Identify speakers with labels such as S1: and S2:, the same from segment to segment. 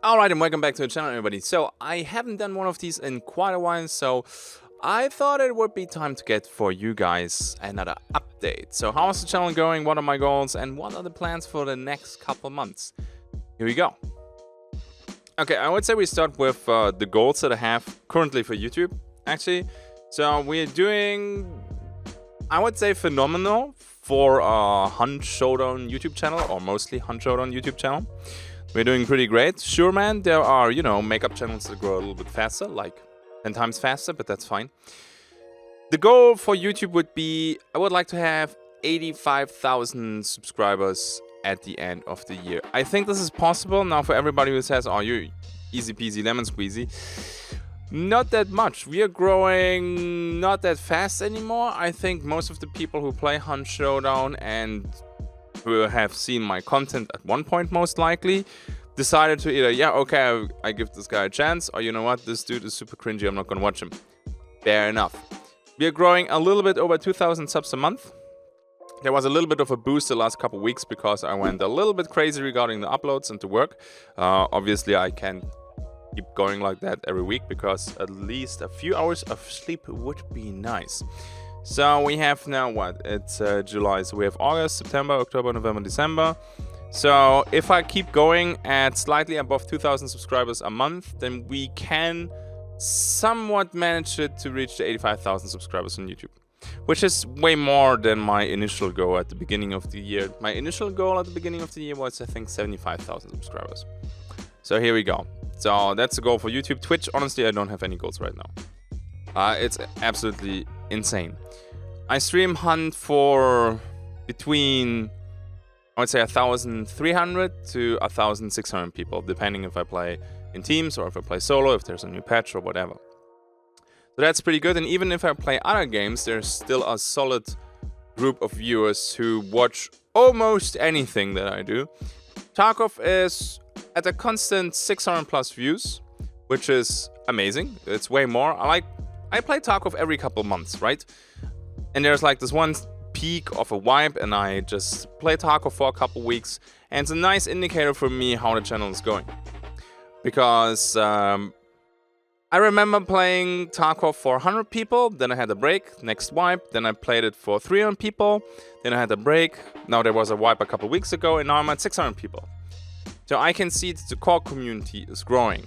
S1: Alright, and welcome back to the channel, everybody. So, I haven't done one of these in quite a while, so I thought it would be time to get for you guys another update. So, how is the channel going? What are my goals? And what are the plans for the next couple months? Here we go. Okay, I would say we start with the goals that I have currently for YouTube, actually. So, we're doing, I would say, phenomenal for a Hunt Showdown YouTube channel, or mostly Hunt Showdown YouTube channel. We're doing pretty great. Sure, man, there are, you know, makeup channels that grow a little bit faster, like 10 times faster, but that's fine. The goal for YouTube would be, I would like to have 85,000 subscribers at the end of the year. I think this is possible. Now, for everybody who says, oh, you're easy peasy lemon squeezy, not that much. We are growing not that fast anymore. I think most of the people who play Hunt Showdown and who have seen my content at one point, most likely, decided to either, yeah, okay, I give this guy a chance, or you know what, this dude is super cringy, I'm not gonna watch him. Fair enough. We are growing a little bit over 2,000 subs a month. There was a little bit of a boost the last couple weeks because I went a little bit crazy regarding the uploads and the work. Obviously, I can't keep going like that every week because at least a few hours of sleep would be nice. So we have now what? It's July. So we have August, September, October, November, December. So if I keep going at slightly above 2,000 subscribers a month, then we can somewhat manage it to reach the 85,000 subscribers on YouTube, which is way more than my initial goal at the beginning of the year. My initial goal at the beginning of the year was, I think, 75,000 subscribers. So here we go. So that's the goal for YouTube. Twitch, honestly, I don't have any goals right now. It's absolutely insane. I stream Hunt for between, I would say, 1,300 to 1,600 people, depending if I play in teams or if I play solo, if there's a new patch or whatever. So that's pretty good. And even if I play other games, there's still a solid group of viewers who watch almost anything that I do. Tarkov is at a constant 600 plus views, which is amazing. It's way more. I play Tarkov every couple months, right? And there's like this one peak of a vibe, and I just play Tarkov for a couple weeks, and it's a nice indicator for me how the channel is going. Because I remember playing Tarkov for 100 people, then I had a break, next wipe, then I played it for 300 people, then I had a break, now there was a wipe a couple weeks ago, and now I'm at 600 people. So I can see that the core community is growing.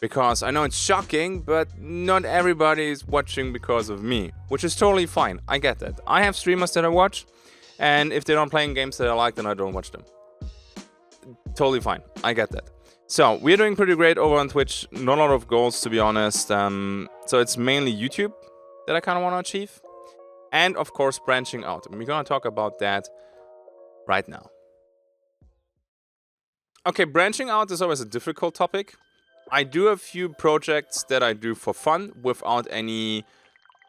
S1: Because I know it's shocking, but not everybody is watching because of me, which is totally fine. I get that. I have streamers that I watch, and if they don't play games that I like, then I don't watch them. Totally fine. I get that. So we're doing pretty great over on Twitch. Not a lot of goals, to be honest. So it's mainly YouTube that I kind of want to achieve. And, of course, branching out. And we're going to talk about that right now. Okay, branching out is always a difficult topic. I do a few projects that I do for fun without any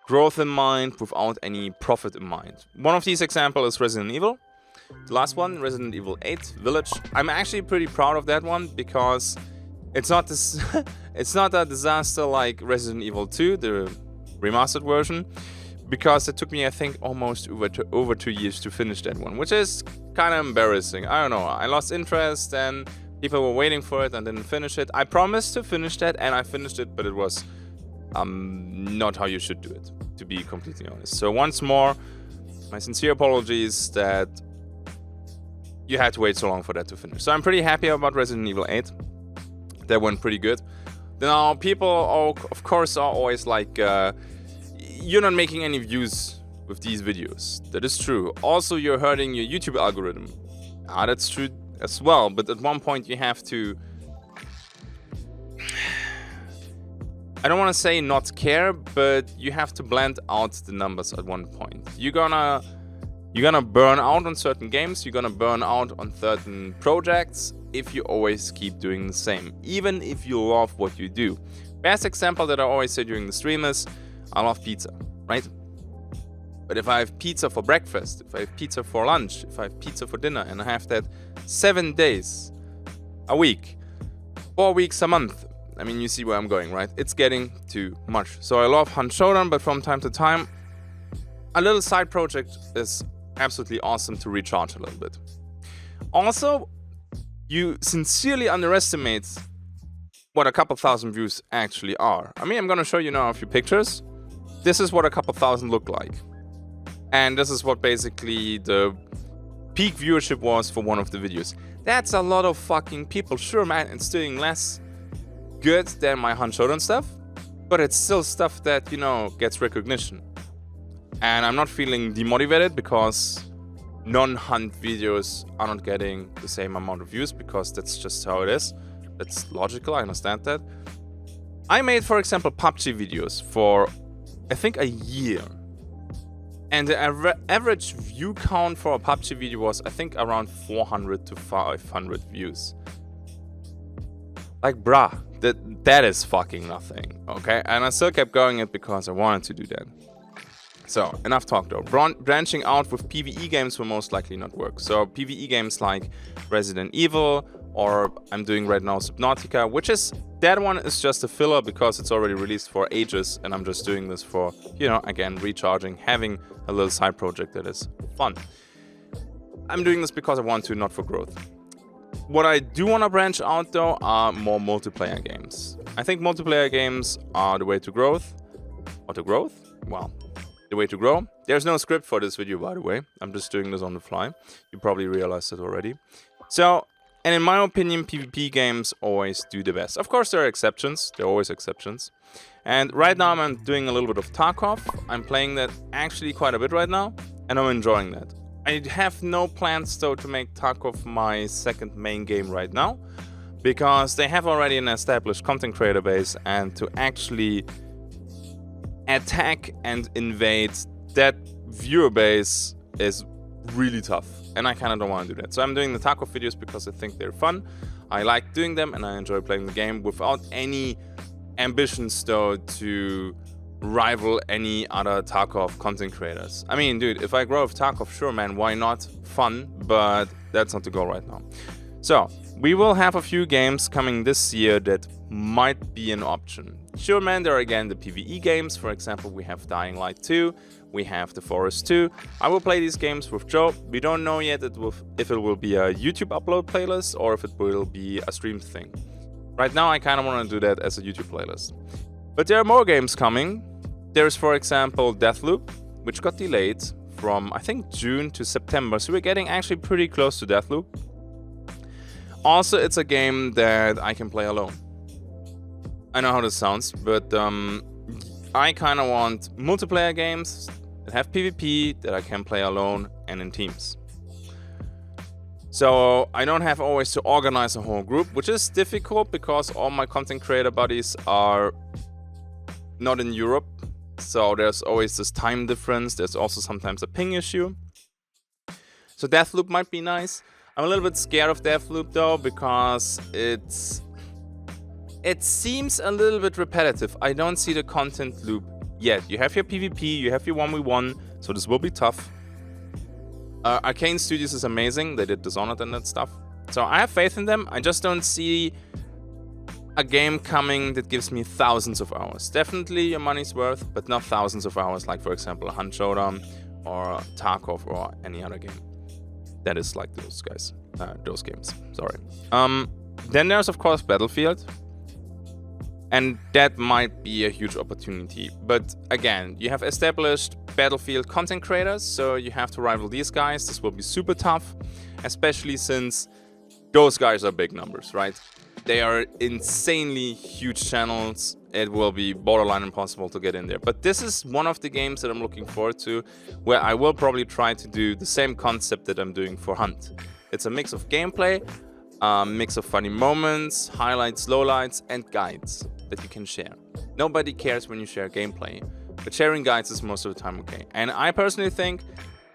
S1: growth in mind, without any profit in mind. One of these examples is Resident Evil. The last one, Resident Evil 8 Village. I'm actually pretty proud of that one because it's not this it's not a disaster like Resident Evil 2, the remastered version, because it took me, I think, almost over 2 years to finish that one, which is kind of embarrassing. I don't know. I lost interest and people were waiting for it and didn't finish it. I promised to finish that, and I finished it, but it was not how you should do it, to be completely honest. So once more, my sincere apologies that you had to wait so long for that to finish. So I'm pretty happy about Resident Evil 8. That went pretty good. Now, people, of course, are always like, you're not making any views with these videos. That is true. Also, you're hurting your YouTube algorithm. Ah, that's true as well, but at one point you have to, I don't want to say not care, but you have to blend out the numbers at one point. You're gonna burn out on certain games, you're gonna burn out on certain projects if you always keep doing the same, even if you love what you do. Best example that I always say during the stream is, I love pizza, right? But if I have pizza for breakfast, if I have pizza for lunch, if I have pizza for dinner, and I have that 7 days a week, 4 weeks a month, I mean, you see where I'm going, right? It's getting too much. So I love Hunt Showdown, but from time to time, a little side project is absolutely awesome to recharge a little bit. Also, you sincerely underestimate what a couple thousand views actually are. I mean, I'm gonna show you now a few pictures. This is what a couple thousand look like. And this is what basically the peak viewership was for one of the videos. That's a lot of fucking people. Sure, man, it's doing less good than my Hunt Showdown stuff, but it's still stuff that, you know, gets recognition. And I'm not feeling demotivated because non-Hunt videos are not getting the same amount of views, because that's just how it is. That's logical, I understand that. I made, for example, PUBG videos for, I think, a year. And the average view count for a PUBG video was, I think, around 400 to 500 views. Like, bruh, that is fucking nothing, okay? And I still kept going it because I wanted to do that. So, enough talk though. Branching out with PvE games will most likely not work. So, PvE games like Resident Evil, or I'm doing right now Subnautica, which is, that one is just a filler because it's already released for ages, and I'm just doing this for, you know, again, recharging, having a little side project that is fun. I'm doing this because I want to, not for growth. What I do want to branch out though are more multiplayer games. I think multiplayer games are the way to growth. Or to growth? Well, the way to grow. There's no script for this video, by the way. I'm just doing this on the fly. You probably realized it already. So, and in my opinion, PvP games always do the best. Of course, there are exceptions. There are always exceptions. And right now, I'm doing a little bit of Tarkov. I'm playing that actually quite a bit right now, and I'm enjoying that. I have no plans, though, to make Tarkov my second main game right now, because they have already an established content creator base, and to actually attack and invade that viewer base is really tough, and I kind of don't want to do that. So I'm doing the Tarkov videos because I think they're fun. I like doing them, and I enjoy playing the game without any ambitions, though, to rival any other Tarkov content creators. I mean, dude, if I grow with Tarkov, sure, man, why not? Fun, but that's not the goal right now. So, we will have a few games coming this year that might be an option. Sure, man, there are again the PvE games. For example, we have Dying Light 2, we have The Forest 2. I will play these games with Joe. We don't know yet if it will be a YouTube upload playlist or if it will be a stream thing. Right now, I kind of want to do that as a YouTube playlist. But there are more games coming. There's, for example, Deathloop, which got delayed from, I think, June to September. So we're getting actually pretty close to Deathloop. Also, it's a game that I can play alone. I know how this sounds, but I kind of want multiplayer games that have PvP that I can play alone and in teams. So I don't have always to organize a whole group, which is difficult because all my content creator buddies are not in Europe. So there's always this time difference. There's also sometimes a ping issue. So Deathloop might be nice. I'm a little bit scared of Deathloop though, because it seems a little bit repetitive. I don't see the content loop yet. You have your PvP, you have your 1v1, so this will be tough. Arcane Studios is amazing. They did Dishonored and that stuff. So I have faith in them. I just don't see a game coming that gives me thousands of hours. Definitely your money's worth, but not thousands of hours, like for example Hunt Showdown or Tarkov or any other game. That is like those guys, those games, sorry. Then there's of course Battlefield. And that might be a huge opportunity. But again, you have established Battlefield content creators, so you have to rival these guys. This will be super tough, especially since those guys are big numbers, right? They are insanely huge channels. It will be borderline impossible to get in there. But this is one of the games that I'm looking forward to, where I will probably try to do the same concept that I'm doing for Hunt. It's a mix of gameplay, mix of funny moments, highlights, lowlights, and guides that you can share. Nobody cares when you share gameplay, but sharing guides is most of the time okay. And I personally think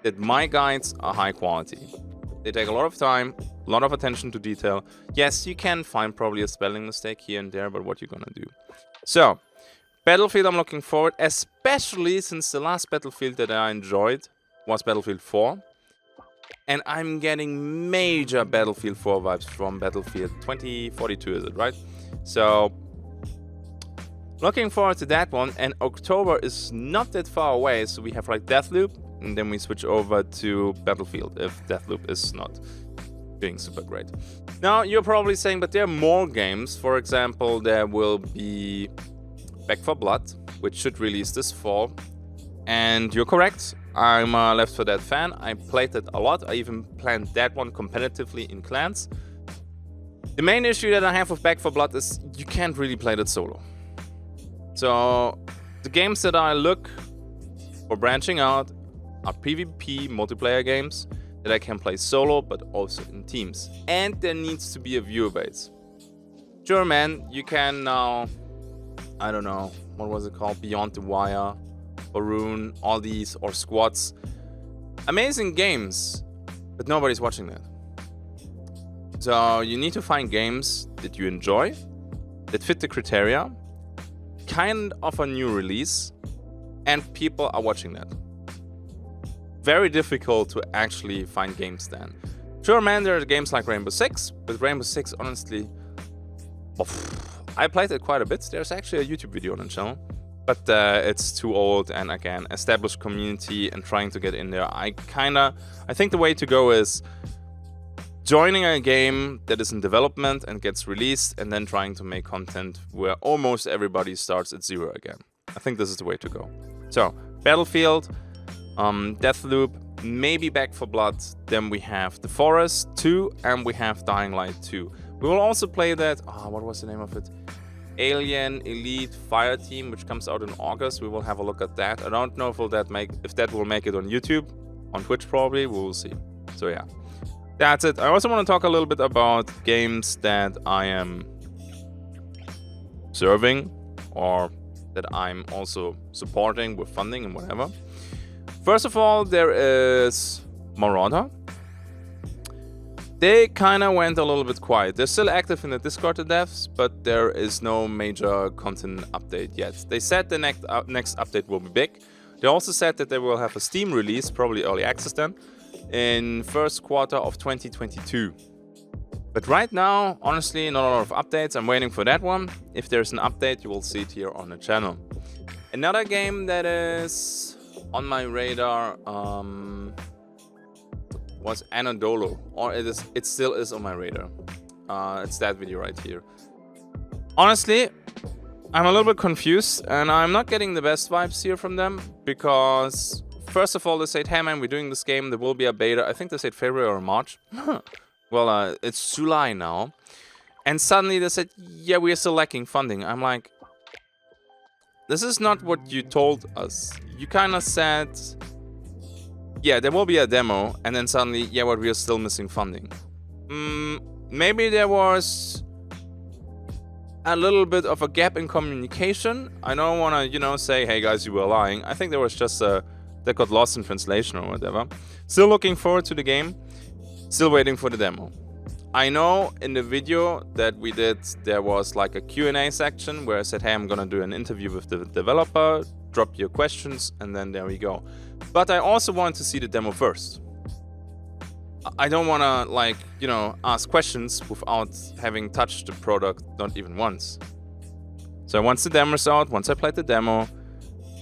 S1: that my guides are high quality. They take a lot of time, a lot of attention to detail. Yes, you can find probably a spelling mistake here and there, but what you're gonna do? So, Battlefield I'm looking forward, especially since the last Battlefield that I enjoyed was Battlefield 4. And I'm getting major Battlefield 4 vibes from Battlefield 2042, is it, right? So, looking forward to that one. And October is not that far away, so we have like Deathloop, and then we switch over to Battlefield if Deathloop is not being super great. Now, you're probably saying, but there are more games. For example, there will be Back 4 Blood, which should release this fall. And you're correct. I'm a Left 4 Dead fan. I played it a lot. I even played that one competitively in clans. The main issue that I have with Back 4 Blood is you can't really play that solo. So the games that I look for branching out are PvP multiplayer games that I can play solo but also in teams. And there needs to be a viewer base. Sure, man, you can now, I don't know, what was it called? Beyond the Wire, Barun, all these, or Squads. Amazing games, but nobody's watching that. So you need to find games that you enjoy, that fit the criteria, kind of a new release, and people are watching that. Very difficult to actually find games then. Sure, man, there are games like Rainbow Six, but Rainbow Six, honestly, I played it quite a bit. There's actually a YouTube video on the channel, but it's too old, and again, established community and trying to get in there. I think the way to go is joining a game that is in development and gets released, and then trying to make content where almost everybody starts at zero again. I think this is the way to go. So, Battlefield, Deathloop, maybe Back 4 Blood, then we have The Forest 2, and we have Dying Light 2. We will also play that, what was the name of it? Alien Elite Fire Team, which comes out in August. We will have a look at that. I don't know if that will make it on YouTube, on Twitch probably, we will see. So yeah. That's it. I also want to talk a little bit about games that I am serving or that I'm also supporting with funding and whatever. First of all, there is Marauder. They kind of went a little bit quiet. They're still active in the Discord, the devs, but there is no major content update yet. They said the next update will be big. They also said that they will have a Steam release, probably early access then, in first quarter of 2022. But right now, honestly, not a lot of updates. I'm waiting for that one. If there's an update, you will see it here on the channel. Another game that is on my radar was Anadolu, or it still is on my radar. It's that video right here. Honestly, I'm a little bit confused, and I'm not getting the best vibes here from them, because first of all, they said, hey man, we're doing this game, there will be a beta. I think they said February or March. Well, it's July now. And suddenly they said, yeah, we are still lacking funding. I'm like, this is not what you told us. You kind of said, yeah, there will be a demo. And then suddenly, yeah, but we are still missing funding. Maybe there was a little bit of a gap in communication. I don't want to, say, hey guys, you were lying. I think there was just that got lost in translation or whatever. Still looking forward to the game. Still waiting for the demo. I know in the video that we did, there was like a Q&A section where I said, hey, I'm gonna do an interview with the developer, drop your questions, and then there we go. But I also want to see the demo first. I don't want to ask questions without having touched the product, not even once. So once the demo's out, once I played the demo,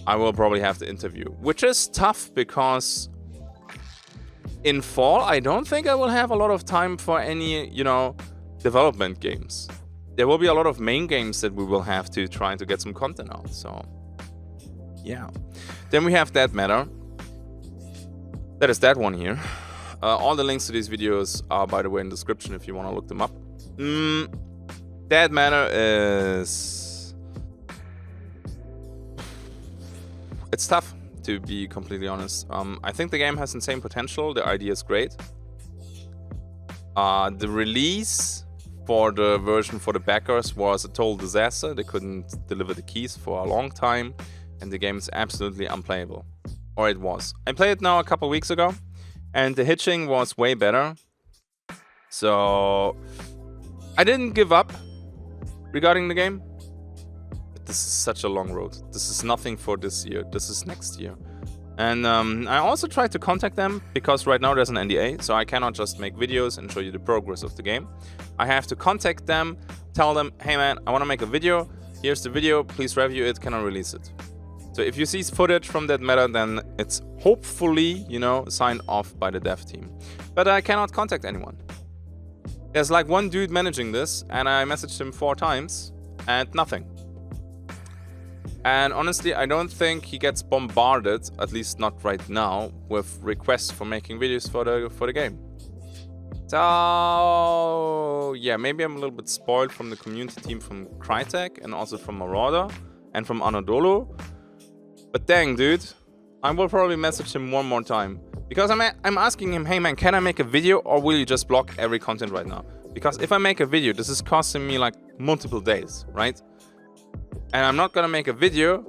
S1: I will probably have the interview, which is tough because in fall, I don't think I will have a lot of time for any, development games. There will be a lot of main games that we will have to try to get some content out, so yeah. Then we have Dead Matter. That is that one here. All the links to these videos are, by the way, in the description if you want to look them up. Dead Matter is... It's tough, to be completely honest. I think the game has insane potential. The idea is great. The release for the version for the backers was a total disaster. They couldn't deliver the keys for a long time, and the game is absolutely unplayable. Or it was. I played it now a couple weeks ago, and the hitching was way better. So I didn't give up regarding the game. This is such a long road. This is nothing for this year. This is next year. And I also tried to contact them because right now there's an NDA, so I cannot just make videos and show you the progress of the game. I have to contact them, tell them, hey man, I want to make a video. Here's the video. Please review it. Can I release it? So if you see footage from Dead Matter, then it's hopefully, signed off by the dev team. But I cannot contact anyone. There's like one dude managing this, and I messaged him 4 times, and nothing. And honestly, I don't think he gets bombarded, at least not right now, with requests for making videos for the game. So yeah, maybe I'm a little bit spoiled from the community team from Crytek and also from Marauder and from Anadolu. But dang, dude, I will probably message him one more time. Because I'm asking him, hey man, can I make a video or will you just block every content right now? Because if I make a video, this is costing me like multiple days, right? And I'm not gonna make a video,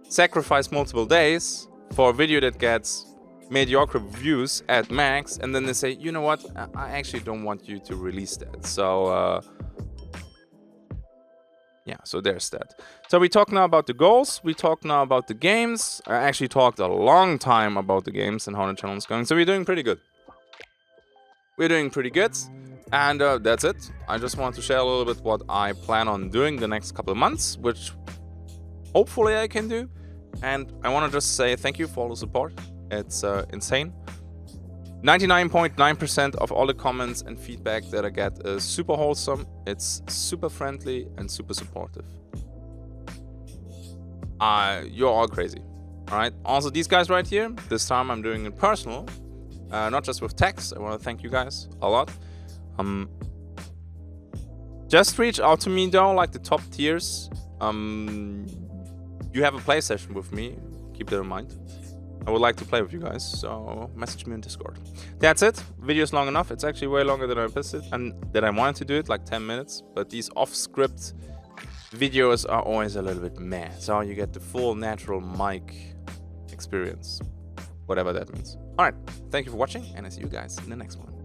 S1: sacrifice multiple days for a video that gets mediocre views at max, and then they say, you know what, I actually don't want you to release that. So yeah, so there's that. So we talk now about the goals, we talk now about the games. I actually talked a long time about the games and how the channel is going, so we're doing pretty good. We're doing pretty good, and that's it. I just want to share a little bit what I plan on doing the next couple of months, which hopefully I can do. And I want to just say thank you for all the support. It's insane. 99.9% of all the comments and feedback that I get is super wholesome. It's super friendly and super supportive. You're all crazy. Alright. Also, these guys right here, this time I'm doing it personal, not just with text. I want to thank you guys a lot. Just reach out to me though, like the top tiers. You have a play session with me. Keep that in mind. I would like to play with you guys, so message me on Discord. That's it. Video's long enough. It's actually way longer than I anticipated and that I wanted to do it, like 10 minutes. But these off-script videos are always a little bit meh. So you get the full natural mic experience, whatever that means. All right. Thank you for watching, and I see you guys in the next one.